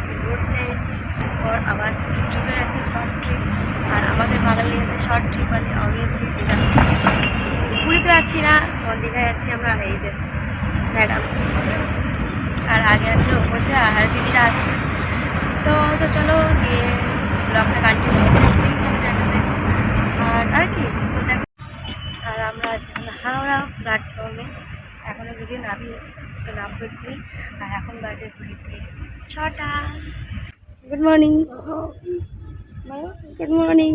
যাচ্ছি ঘুরতে, এরপর আবার ট্রিপে যাচ্ছি, শর্ট ট্রিপ। আর আমাদের বাঙালিদের শর্ট ট্রিপ মানে অবভিয়াসলি দীঘা। পুরীতে যাচ্ছি না, দীঘায় যাচ্ছি আমরা। আর এই যে ম্যাডাম, আর আগে আছে বসে, আর দিদিরা আসছে। তো চলো গিয়ে ব্লগটা কন্টিনিউ করছি চ্যানেলে। আর কি তো দেখো, আর আমরা আছি এখন হাওড়া প্ল্যাটফর্মে। এখনও ভিডিও নামিনি, তো নামবো একটু। আর এখন বাজে ঘুরিতে 6টা। Good morning, good morning.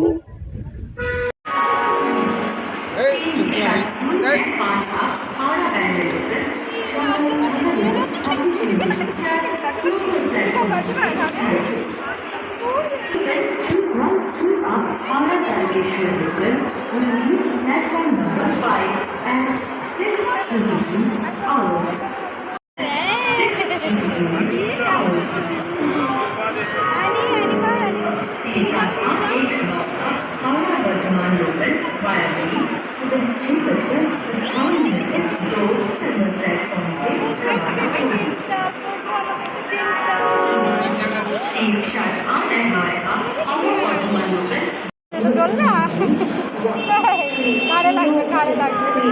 কারে লাগবে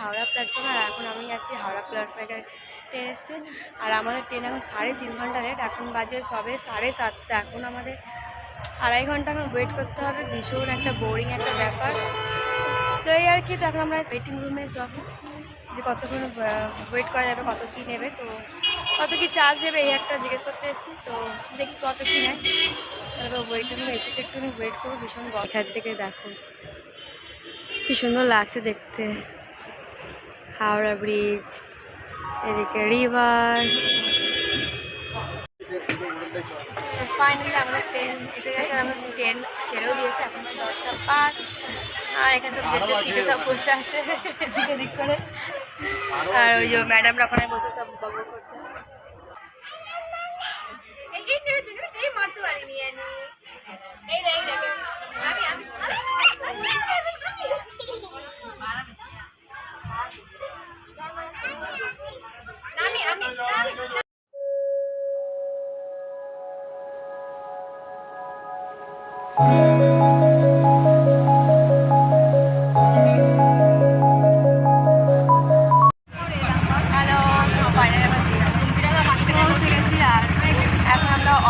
হাওড়া প্ল্যাটফর্ম। আর এখন আমি আছি হাওড়া প্ল্যাটফর্মের ট্রেনে। আর আমাদের ট্রেন এখন 3.5 ঘন্টা লেট। এখন বাজে সবে 7:30। এখন আমাদের 2.5 ঘন্টা এখন ওয়েট করতে হবে। ভীষণ একটা বোরিং একটা ব্যাপার। তো এই আর কি, তো এখন আমরা ওয়েটিং রুমে সব যে কতক্ষণ ওয়েট করা যাবে, কত কী নেবে, তো কত কী চার্জ দেবে এই একটা জিজ্ঞেস করতে এসেছি। তো দেখি কত কী নেয়। তারপর ওয়েটিং রুমে এসে একটু ওয়েট করবো। ভীষণ এখান থেকে দেখো কি সুন্দর লাগছে দেখতে, হাওড়া ব্রিজ, এদিকে রিভার। ফাইনালি আমাদের ট্রেন এসে গেছে। আমাদের ট্রেন ছেড়েও দিয়েছে। এখন 10:05। আর এখানে সব যেতে সিটে সব বসে আছে এদিকে দিক করে। আর ওই যে ম্যাডামরা ওখানে বসে সব গল্প করছে।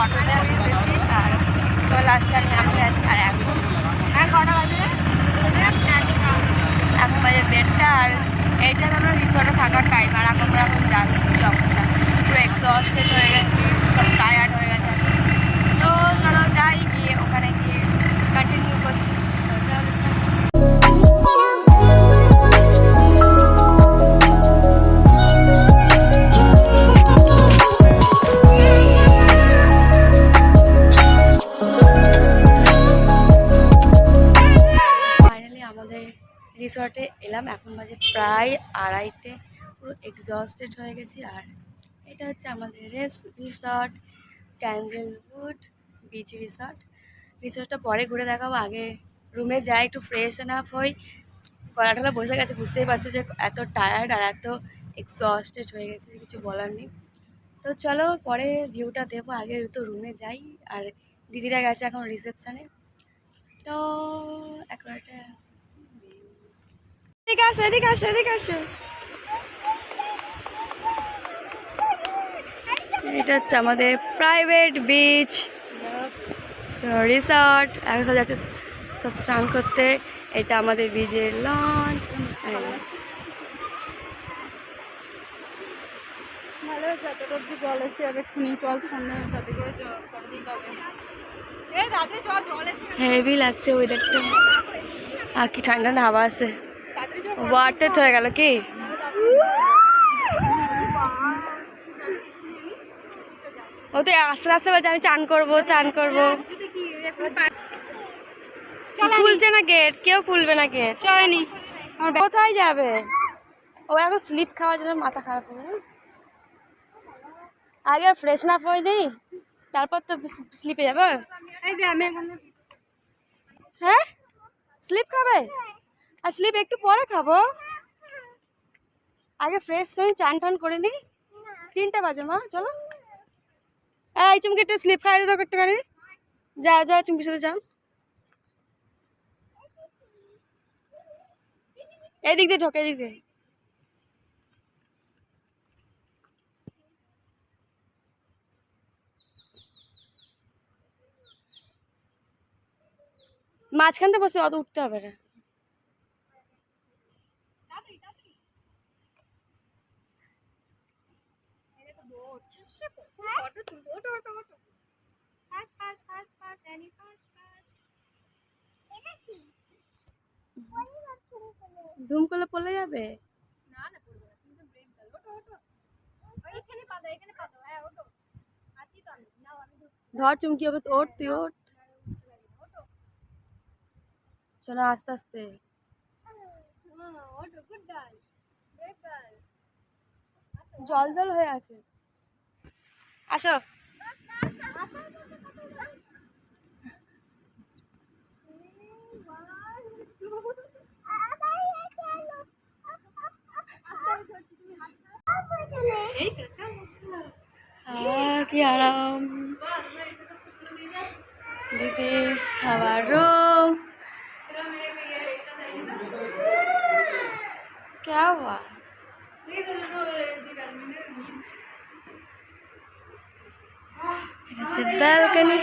অটোতে উঠেছি। আর তো লাস্টে আমি নামতে আছি। আর এখন কটা বাজে? এখন বাজে 1:30। আর এইটা আমরা রিসর্টে থাকার টাইম। আর এখন যাচ্ছি অবস্থা পুরো এক্সস্টেড হয়ে গেছি, সব টায়ার্ড হয়ে গেছে। তো চলো যাই, গিয়ে ওখানে গিয়ে কন্টিনিউ করছি। তো চলো। রিসর্টে এলাম, এখন বাজে প্রায় 2:30। পুরো এক্সস্টেড হয়ে গেছি। আর এটা হচ্ছে আমাদের রিসর্ট, ক্যান্ডেলউড বিচ রিসর্ট। রিসর্টটা পরে ঘুরে দেখাবো, আগে রুমে যাই, একটু ফ্রেশন আপ হই। গলাটা বসে গেছে, বুঝতেই পারছো যে এত টায়ার্ড আর এত এক্সস্টেড হয়ে গেছে, কিছু বলার নেই। তো চলো পরে ভিউটা দেবো, আগে তো রুমে যাই। আর দিদিরা গেছে এখন রিসেপশানে। তো এখন একটা এদিকে আসো, এদিকে আসো, এদিকে আসো। এটা হচ্ছে আমাদের প্রাইভেট বিচ রিসর্ট। এখন যাচ্ছে সব স্নান করতে। এটা আমাদের বিচের লন। ভালো যতটুকু জল এসে যাবে, খুনি জল সামনে তাতে করে হেভি লাগছে ওয়েদারটা। আর কি ঠান্ডা না হাওয়া আছে, ওয়াটার হয়ে গেল কি। ও তো আস্তে আস্তে বলছে আমি চান করবো চান করবো। খুলছে না গেট, কেউ খুলবে না গেট। কোথায় যাবে ও? এখন স্লিপ খাওয়ার জন্য মাথা খারাপ হয়ে আগে ফ্রেশ না হয়ে যাই, তারপর তো স্লিপে যাবো। আমি হ্যাঁ স্লিপ খাবে, আর স্লিপ একটু পরে খাবো। আগে ফ্রেশ হয়ে চান টান করে নিই। 3টে বাজে মা, চলো। এই চুমকি একটু স্লিপ খাই তো একটুখানি। যা যা চুমকির সাথে যাও। এদিক দিয়ে ঢোকে, এদিক দিয়ে। মাঝখানতে বসে, অত উঠতে হবে না। ধুম করলে পড়লে যাবে। ধর চুমকি হবে, ওঠ তুই ওঠ। শোনা আস্তে আস্তে। জল জল হয়ে আছে, আসো। কি আরাম। This is our room. क्या हुआ? It's a balcony.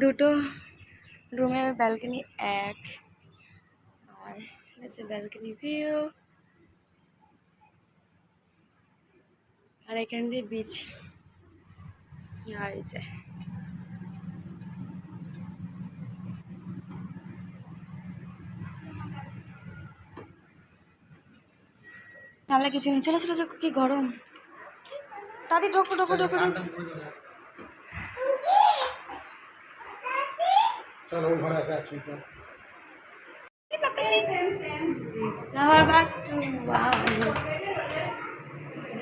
দুটো রুমের ব্যালকনি এক, আর it's a balcony view. আর এখান দিয়ে বিচ, আর এই যে তাহলে কিছু নেই। চলো চলো, কি গরম। তাদের ঢোকো ঢোকো ঢোকো।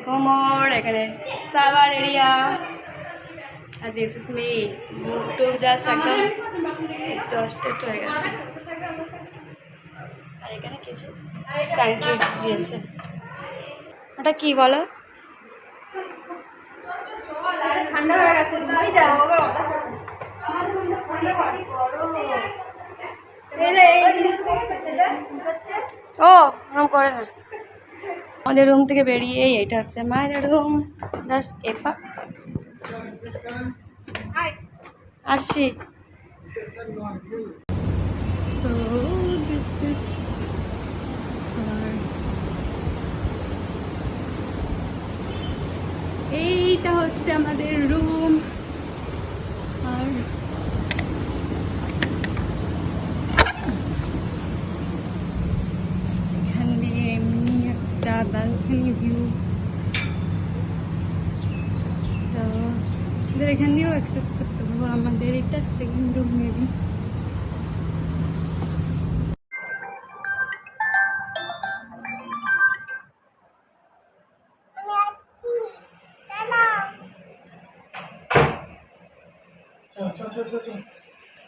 কোমর এখানে সাবার এরিয়া, আর দিস ইজ মি। মুখ টুক জাস্ট একদম এক্সস্টেড হয়ে গেছে। আর এখানে কিছু স্যানিটারি দিয়েছে। ওটা কি বলো? ঠান্ডা হয়ে গেছে। ও ওরকম করে না। আমাদের রুম থেকে বেরিয়ে এটা হচ্ছে মায়ের রুম। জাস্ট এপা আসছি। এইটা হচ্ছে আমাদের রুম। আর এখান দিয়ে এমনি একটা ব্যালকনি ভিউ। তো এখান দিয়েও অ্যাক্সেস করতে পারবো। আমাদের এটা সেকেন্ড রুম মেবি।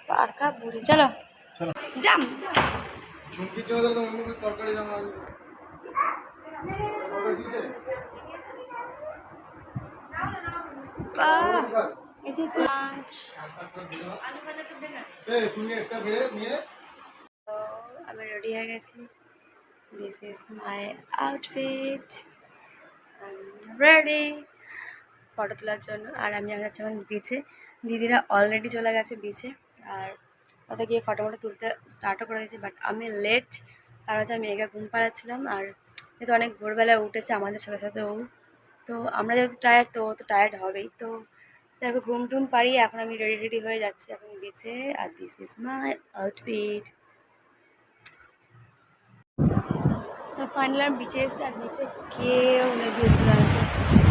পাকা বুড়ি, চলো যাম। ঝুমকির জন্য তো অন্য কোনো তরকারি রান্না হবে। আমি রেডি হয়ে গেছি। This is my outfit, ready photo তোলার জন্য। আর আমি যাচ্ছি এখন বিচে। দিদিরা অলরেডি চলে গেছে বিচে, আর ওতে গিয়ে ফটো তুলতে স্টার্টও করে দিয়েছি। বাট আমি লেট, কারণ হচ্ছে আমি একা ঘুম পাড়াচ্ছিলাম। আর যেহেতু অনেক ভোরবেলায় উঠেছে আমাদের সাথে সাথে ও, তো আমরা যেহেতু টায়ার্ড, তো ও তো টায়ার্ড হবেই। তো দেখো ঘুম টুম পাড়িয়ে এখন আমি রেডি হয়ে যাচ্ছি এখন বিচে। আর দিস ইজ মাই আউটফিট। তো ফাইনালি আমি বিচে এসেছি, আর বিচে কেউ নেই দূর দূরান্তে,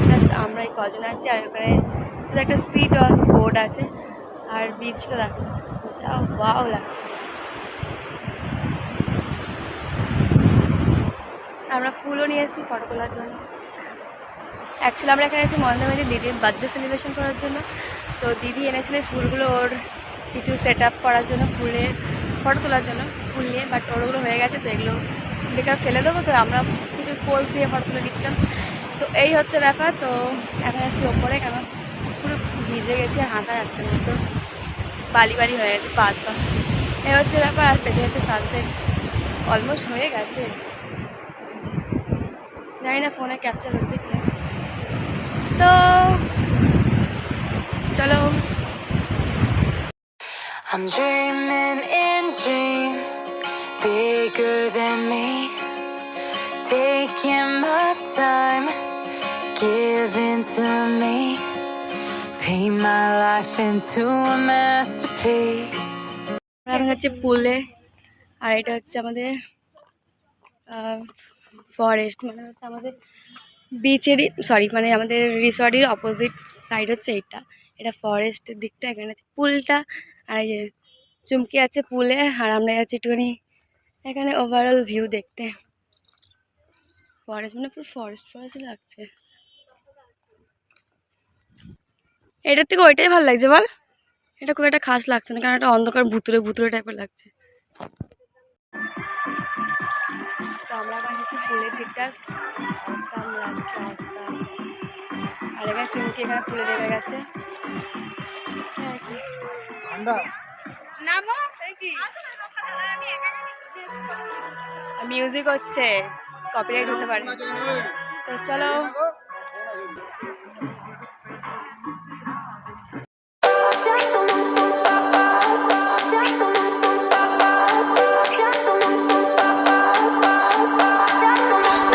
জাস্ট আমরাই কজন আছি। আর ওখানে শুধু একটা স্পিড বোর্ড আছে। আর বিচটা দেখো, ওয়াও লাগছে। আমরা ফুলও নিয়ে এসেছি ফটো তোলার জন্য। অ্যাকচুয়ালি আমরা এখানে এসেছি মন্দারমণি দিদির বার্থডে সেলিব্রেশন করার জন্য। তো দিদি এনেছিল ফুলগুলো ওর কিছু সেট আপ করার জন্য, ফুলে ফটো তোলার জন্য ফুল নিয়ে, বাট ওরগুলো হয়ে গেছে। তো এগুলো বেকার ফেলে দেবো, তো আমরা কিছু পোজ দিয়ে ফটো তুলে দিচ্ছিলাম। তো এই হচ্ছে ব্যাপার। তো এখন আছি ওপরে, কেন পুরো ভিজে গেছি আর হাঁটা যাচ্ছে না, তো বালি বালি হয়ে গেছে পা। এই হচ্ছে ব্যাপার। আর পেছনে হচ্ছে সানসেট অলমোস্ট হয়ে গেছে, জানি না ফোনে ক্যাপচার হচ্ছে কি। তো চলো। I'm dreaming in dreams bigger than me, taking my time, giving to me, paint my life into a masterpiece. এখন হচ্ছে পুলে, আর এটা হচ্ছে আমাদের ফরেস্ট, মানে হচ্ছে আমাদের বিচেরই, সরি মানে আমাদের রিসর্টের অপোজিট সাইড হচ্ছে এটা। এটা ফরেস্টের দিকটা, এখানে আছে পুলটা, আর এই যে চুমকি আছে পুলে, আর আমরা যাচ্ছি একটুখানি এখানে ওভারঅল ভিউ দেখতে। ফরেস্ট মানে পুরো ফরেস্ট ফরেস্ট লাগছে। এটার থেকে ওইটাই ভালো লাগছে বল, এটা খুব একটা খাস লাগছে না, কারণ এটা অন্ধকার ভুতুরে ভুতুরে টাইপের লাগছে। তো আমরা এখন হচ্ছে ফুলের দিকটা, অসাম লাগছে অসাম। আর এখানে চুমকি এখানে ফুলে লেগে গেছে। মিউজিক হচ্ছে, কপিরাইট হতে পারে। তো চলো।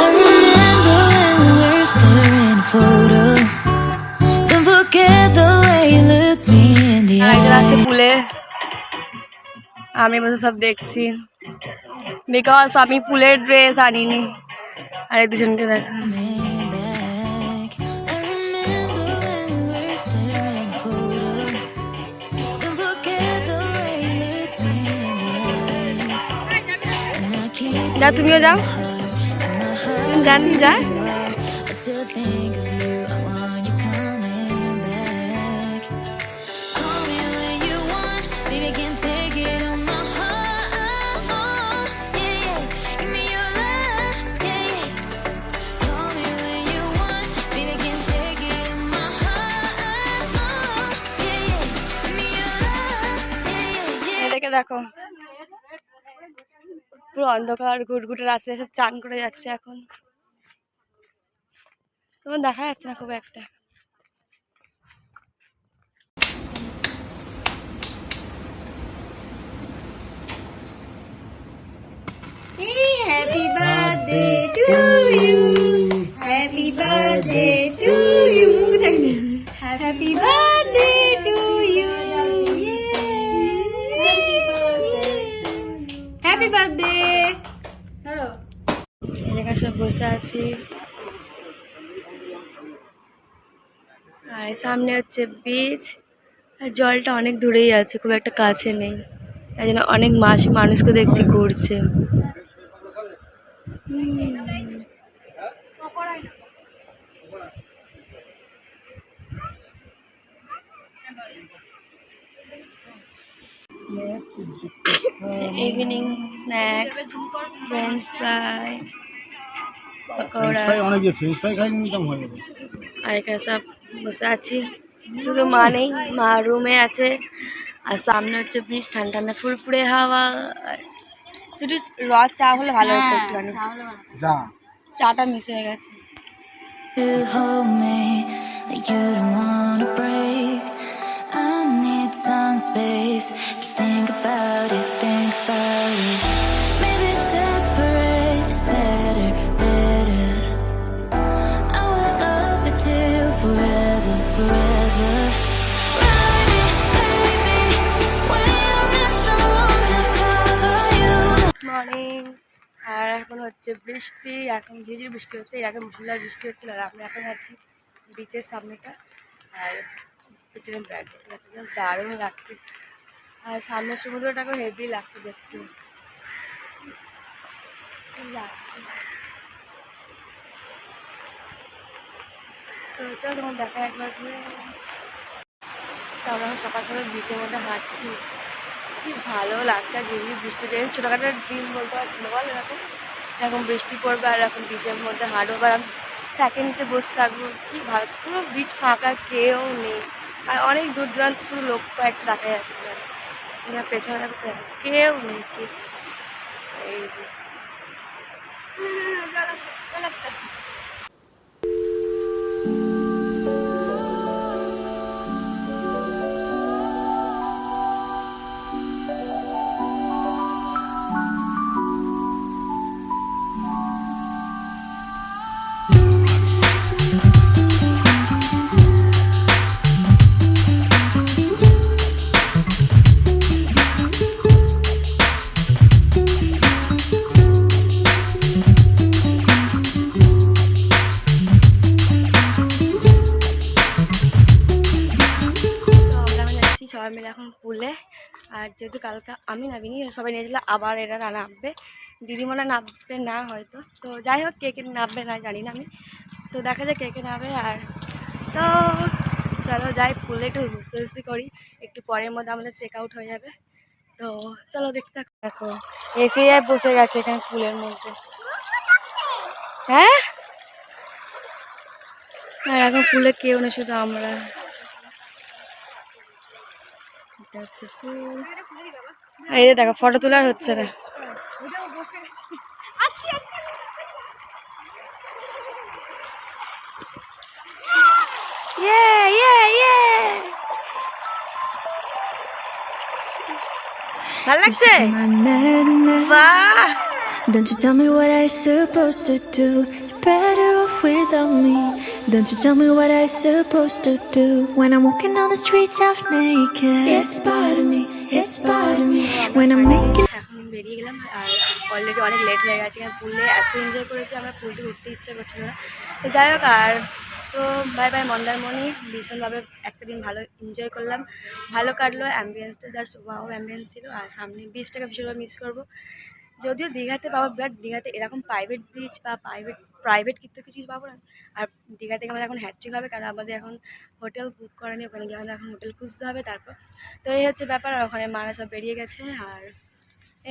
I remember when we were staring at a photo. Don't forget the way you look me in the আছে eye. পুলে, আমি বসে সব দেখছি, বিকজ আমি পুলের ড্রেস আনিনি। আর এই দুজনকে দেখো, Coming back. I remember when we were staring at a photo. Don't forget the way you look me in the eyes. And I keep যা তুমিও যাও, জান যা। I still think of you. I want you coming back. Call me when you want, baby, can't take it on my heart. Yeah, yeah. Give me your love, yeah, yeah. Call me when you want, baby, can't take it on my heart. Yeah, yeah. Give me your love, yeah, yeah. এটাকে দেখো, পুরো অন্ধকার ঘুটঘুটে রাস্তায় সব চান করে যাচ্ছে এখন। তোমার দেখা যাচ্ছে না খুব একটা। Happy birthday to you. Happy birthday to you. Happy birthday to you. Happy birthday. Hello. এলাকা সব বসে আছি, আর সামনে হচ্ছে বিচ, আর জলটা অনেক দূরেই আছে, খুব একটা কাছে নেই। তাই জন্য অনেক মানুষকে দেখছি ঘুরছে। Evening snacks, French fry, pakora, অনেক যে ফ্রেঞ্চ ফ্রাই খাই নিতাম হয়ে যাবে। আর এখানে সব বসে আছি। শুধু মা নেই, মা রুমে আছে, আর সামনে হচ্ছে বিচ, ঠান্ডা ঠান্ডা ফুরফুরে হাওয়া। আর শুধু চা হলে ভালো হতো একটুখানি, যা চাটা মিস হয়ে গেছে। You hold me like you don't wanna break. I need some space. Just think about it, think about it. Maybe separate is better, better. I will love you till forever, forever. Ride me, baby, when you need someone to cover you. Morning, আর এখন হচ্ছে বৃষ্টি, এখন ঝিঝির বৃষ্টি হচ্ছে, এর আগে মুসুলধারে বৃষ্টি হচ্ছিল। আর আমরা এখন যাচ্ছি বিচের সামনেটা, আর পিছনে ব্যাগ জাস্ট দারুণ লাগছে। আর সামনের সমুদ্রটাকেও হেভি লাগছে দেখতে। তো চলো তোমার দেখা একবার ঘুরে। তো আমরা সকাল সকাল বিচের মধ্যে হাঁটছি, কি ভালো লাগছে। আর যেগুলি বৃষ্টি দিন ছোটোখাটো ড্রিম বলতে পারছিল বল, এরকম বৃষ্টি পড়বে আর এখন বিচের মধ্যে হাঁটবো, আর আমি সেকেন্ড নিচে বসে থাকবো, কি ভালো। পুরো বিচ ফাঁকা, কেউ নেই, আর অনেক দূর দূরান্ত শুধু লোক কয়েকটা দেখা যাচ্ছে, পেছনে দেখতে কেউ নেই। এই যে সবাই মিলে এখন পুলে। আর যেহেতু কালকে আমি নামিনি, সবাই নিয়েছিল, আবার এরা নামবে, দিদিমণা নামবে না হয়তো। তো যাই হোক, কে কে নামবে না জানি না আমি, তো দেখা যায় কে কে নামবে। আর তো চলো যাই পুলে, একটু হুস্তি করি, একটু পরের মধ্যে আমাদের চেক আউট হয়ে যাবে। তো চলো দেখতে থাকো। দেখো এসে বসে গেছে এখানে পুলের মধ্যে। হ্যাঁ, আর এখন পুলে কেউ না, শুধু আমরা। এই যে দেখো ফটো তোলার হচ্ছে না। ভালো লাগছে? Don't you tell me what I supposed to do. You're better off without me. Don't you tell me what I supposed to do. When I'm walking on the streets half naked, it's part of me, it's part of me. When I'm making এখন বেরিয়ে গেলাম, আর already অনেক late হয়ে গেছে। পুলে এত enjoy করেছি আমরা, পুলটি উঠতে ইচ্ছে করছিল না। তো যাই হোক, আর তো বাই বাই মন্দারমণি। ভীষণভাবে একটা দিন ভালো এনজয় করলাম, ভালো কাটলো। অ্যাম্বিয়েন্সটা জাস্ট ওয়াও অ্যাম্বিয়েন্স ছিল। আর সামনে বিচটাকে ভীষণভাবে মিস করবো। যদিও দীঘাতে পাবো, বাট দীঘাতে এরকম প্রাইভেট বিচ বা প্রাইভেট কিন্তু কিছু পাবো না। আর দীঘা থেকে আমাদের এখন হ্যাট্রিক হবে, কারণ আমাদের এখন হোটেল বুক করা নেই, ওখানে গিয়ে আমাদের এখন হোটেল খুঁজতে হবে তারপর। তো এই হচ্ছে ব্যাপার। আর ওখানে মারা সব বেরিয়ে গেছে, আর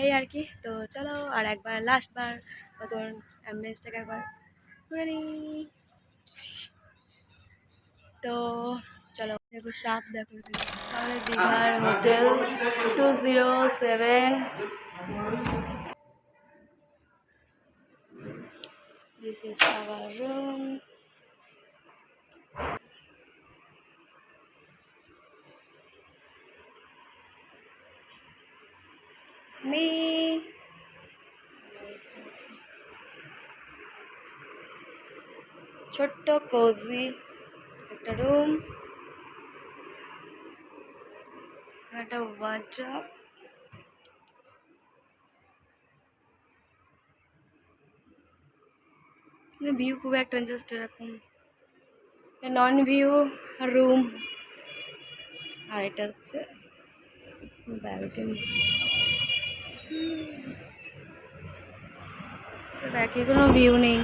এই আর কি। তো চলো আর একবার লাস্টবার নতুন অ্যাম্বিয়েন্সটাকে একবার ঘুরে নিই। তো চলো দেখো সাপ, দেখো আমাদের দীঘার hotel 207। This is our room. It's me. ছোট্ট কোজি একটা রুম, একটা ওয়ার্ড্রপ। ভিউ খুব একটা জাস্ট এরকম নন ভিউ রুম। আর এটা হচ্ছে ব্যালকনি। দেখি কোনো ভিউ নেই।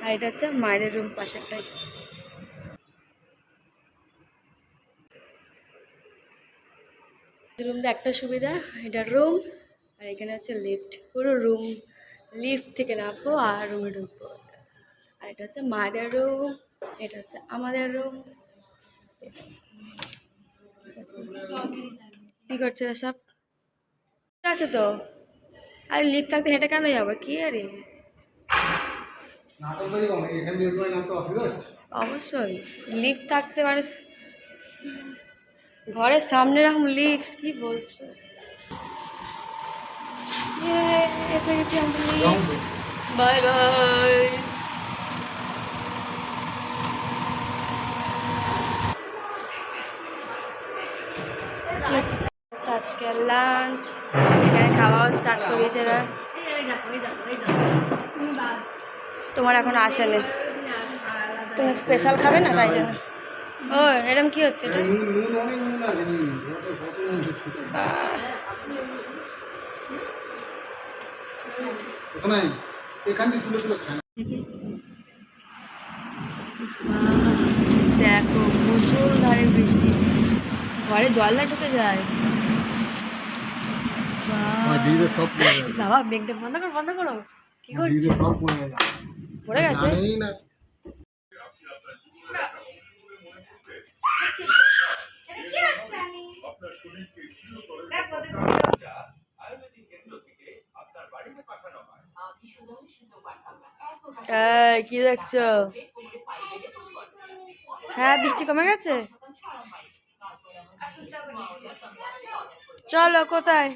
আর এটা হচ্ছে মায়েদের রুম পাশেরটাই। রুমটা একটা সুবিধা, এটা রুম, আর এখানে হচ্ছে লিফট। পুরো রুম লিফট থেকে নামবো আর রুমে ঢুকবো। আর এটা হচ্ছে মায়েদের রুম, এটা হচ্ছে আমাদের রুম। কী করছে সব আছে তো? আর লিফট থাকতে হেঁটে কেন যাবো? কি আরে অবশ্যই লিফট থাকতে পারে, ঘরের সামনে এরকম লিফট, কি বলছো? এসে গেছি আমরা। Bye bye. আজকে লাঞ্চ এখানে খাওয়াও স্টার্ট করেছে না, তোমার এখন আসেনি, তুমি স্পেশাল খাবে না তাই জন্য। ও এরকম কি হচ্ছে এটা? দেখো মুষলধারে বৃষ্টি, ঘরে জল না ঢুকে যায়। আমার দিদিদের সব পড়ে গেছে। বাবা মেঘটা বন্ধ করো বন্ধ করো, কি আমার করছে? দিদিদের সব পড়ে গেছে। পড়ে গেছে? জানেই না। কি দেখছো? হ্যাঁ বৃষ্টি কমে গেছে। চলো কোথায়?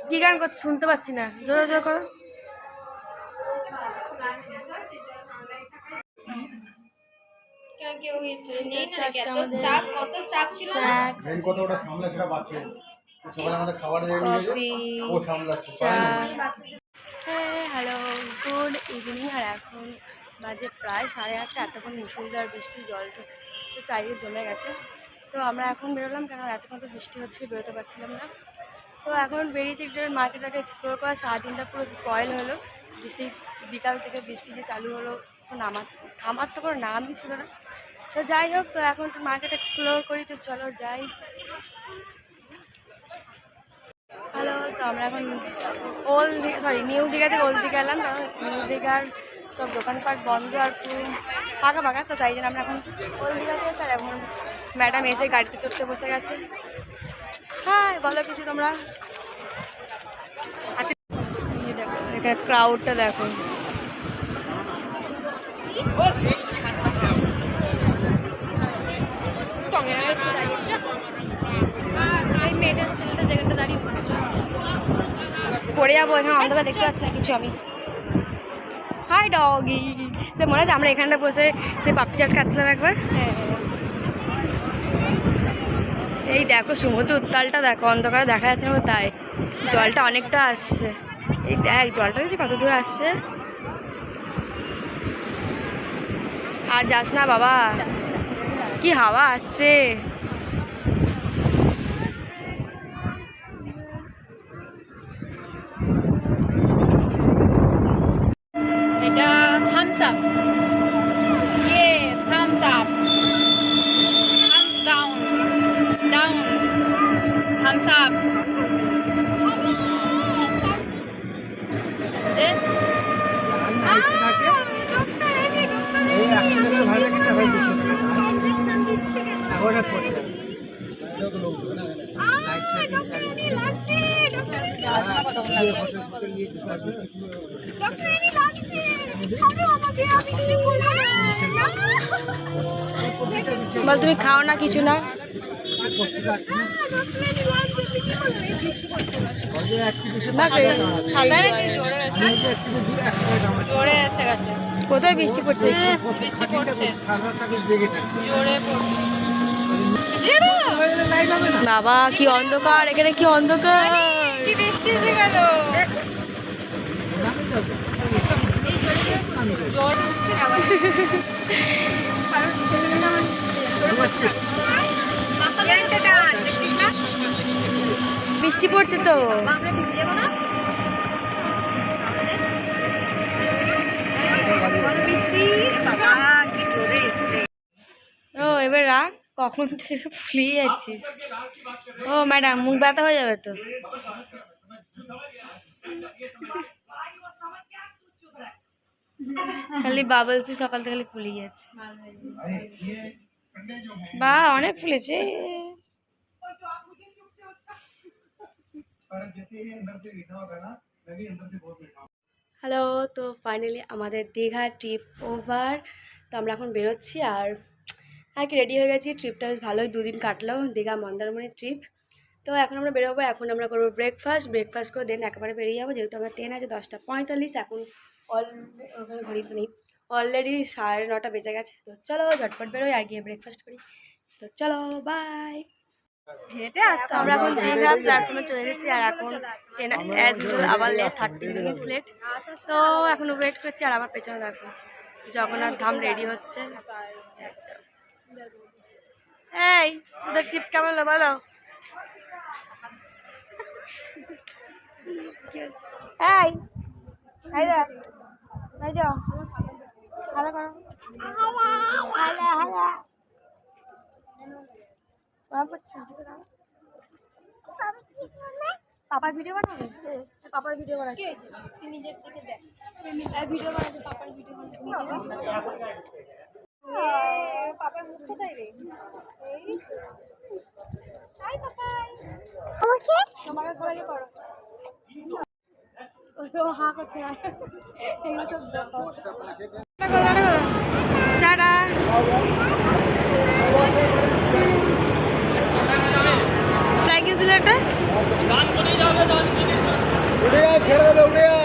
কি গান করতে শুনতে পাচ্ছি না, জোরে জোরে করো। মেন কথা ওটা সামলাচ্ছে, সেটা বাচ্চা। সকালে আমাদের খাবার রেডি হয়ে গেছে, কফি, ও সামলাচ্ছে। চা। হ্যাঁ হ্যালো, গুড ইভিনিং। আর এখন বাজে প্রায় 8:30। এতক্ষণ মুষলধার বৃষ্টি, জলটা তো চারিদিকে জমে গেছে। তো আমরা এখন বেরোলাম, কেন এতক্ষণ তো বৃষ্টি হচ্ছে, বেরোতে পারছিলাম না। তো এখন বেরিয়েছি একটু মার্কেটটাকে এক্সপ্লোর করা। সারাদিনটা পুরো স্পয়েল হলো, সেই বিকাল থেকে বৃষ্টি যে চালু হলো, থামার তো কোনো নামই ছিল না। তো যাই হোক, তো এখন একটু মার্কেট এক্সপ্লোর করি, তো চলো যাই। হ্যালো, তো আমরা এখন নিউ দীঘা থেকে ওল্ড দীঘা এলাম। কারণ নিউ দীঘার সব দোকানপাট বন্ধ আর পুরো ফাঁকা ফাঁকা, তো তাই জন্য আমরা এখন ওল্ড দীঘাতে এসে, আর এখন ম্যাডাম এসে গাড়িতে চড়তে বসে গেছে। হ্যাঁ বলো কিছু তোমরা। দেখো এখানে ক্রাউডটা দেখো। পড়ে যাবো এখানে, অন্ধকার দেখতে পাচ্ছি না কিছু আমি। হাই ডগি, সে মনে আছে আমরা এখানটা বসে সে পাপড়ি চাট খাচ্ছিলাম একবার। এই দেখো সমুদ্র উত্তালটা দেখো, অন্ধকারে দেখা যাচ্ছে না, তাই জলটা অনেকটা আসছে। এই দেখ জলটা দেখছি কত দূরে আসছে। আর যাস না বাবা, কি হাওয়া আসছে। এটা Thums Up, Thums Up, thumbs down, down, Thums Up. বল তুমি খাও না কিছু না। কোথায় বৃষ্টি পড়ছে? বৃষ্টি পড়ছে জোরে পড়ছে। বাবা কি অন্ধকার এখানে, কি অন্ধকার, কি বৃষ্টি এসে গেল। বৃষ্টি পড়ছে তো, ও এবার রাখ, কখন থেকে ফুলিয়ে যাচ্ছিস। ও ম্যাডাম মুখ ব্যথা হয়ে যাবে তো। খালি বাবলসি সকাল থেকে খালি ফুলিয়ে যাচ্ছে। বা অনেক ফুলেছে। হ্যালো, তো ফাইনালি আমাদের দীঘা ট্রিপ ওভার। তো আমরা এখন বেরোচ্ছি, আর কি রেডি হয়ে গেছি। ট্রিপটা বেশ ভালোই, 2 দিন কাটলো দীঘা মন্দারমণির ট্রিপ। তো এখন আমরা বেরোবো, এখন আমরা করবো ব্রেকফাস্ট করে দেন একেবারে বেরিয়ে যাবো, যেহেতু আমার ট্রেন আছে 10:45। এখন ওখানে ঘড়িতে নেই, অলরেডি 9:30 বেজে গেছে। তো চলো ঝটপট বেরোই আর গিয়ে ব্রেকফাস্ট করি। তো চলো বাই। আমরা এখন দীঘা প্ল্যাটফর্মে চলে গেছি আর এখন ট্রেন অ্যাজ ইউজুয়াল আবার লেট 30 মিনিটস লেট। তো এখন ওয়েট করছি আর আমার পেছনে দেখো জগন্নাথ ধাম রেডি হচ্ছে। আচ্ছা এই তোদের ট্রিপ কেমন হলো বলো? এই এই দেখ এই যাও হালা করো হালা হালা পাপার ভিডিও বানাবে? পাপার ভিডিও বানাচ্ছি নিজের দিকে দেখ ভিডিও বানাচ্ছে পাপার ভিডিও পাপার মুখ কোথায় রে? হাই পাপাই ওকে তোমার ঘরে করো ও হা করছে এগুলো সব টাটা। ফ্লাই গেছিল একটা উড়ে ছেড়ে দেবে উড়ে